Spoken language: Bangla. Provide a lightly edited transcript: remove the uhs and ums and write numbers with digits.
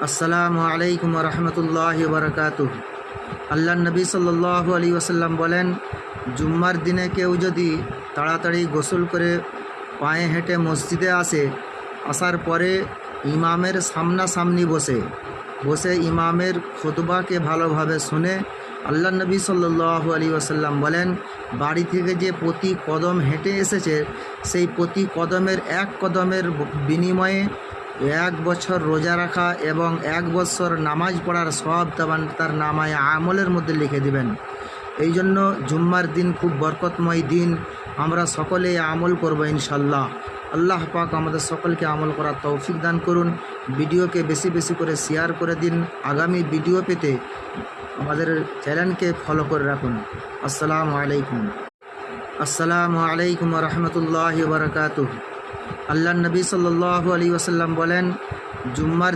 আসসালামু আলাইকুম রহমতুল্লাহি ওবরকাতুহ। আল্লাহ নবী সাল্লাল্লাহু আলাইহি ওয়াসাল্লাম বলেন, জুম্মার দিনে কেউ যদি তাড়াতাড়ি গোসল করে পায়ে হেঁটে মসজিদে আসার পরে ইমামের সামনাসামনি বসে ইমামের খুতবাকে ভালোভাবে শুনে, আল্লাহ নবী সাল্লাল্লাহু আলাইহি ওয়াসাল্লাম বলেন, বাড়ি থেকে যে প্রতি কদম হেঁটে এসেছে সেই প্রতি কদমের এক কদমের বিনিময়ে 1 বছর রোজা রাখা এবং 1 বছর নামাজ পড়ার সওয়াব তার নামায় আমলের মধ্যে লিখে দিবেন। এই জন্য জুম্মার দিন খুব বরকতময় দিন, আমরা সকলে আমল করব ইনশাল্লাহ। আল্লাহ পাক আমাদের সকলকে আমল করার তৌফিক দান করুন। ভিডিওকে বেশি বেশি করে শেয়ার করে দিন। আগামী ভিডিও পেতে আমাদের চ্যানেলকে ফলো করে রাখুন। আসসালামু আলাইকুম রহমতুল্লাহি ওয়া বারাকাতুহু। আল্লাহ নবী সাল্লাল্লাহু আলাইহি ওয়াসাল্লাম বলেন, জুম্মার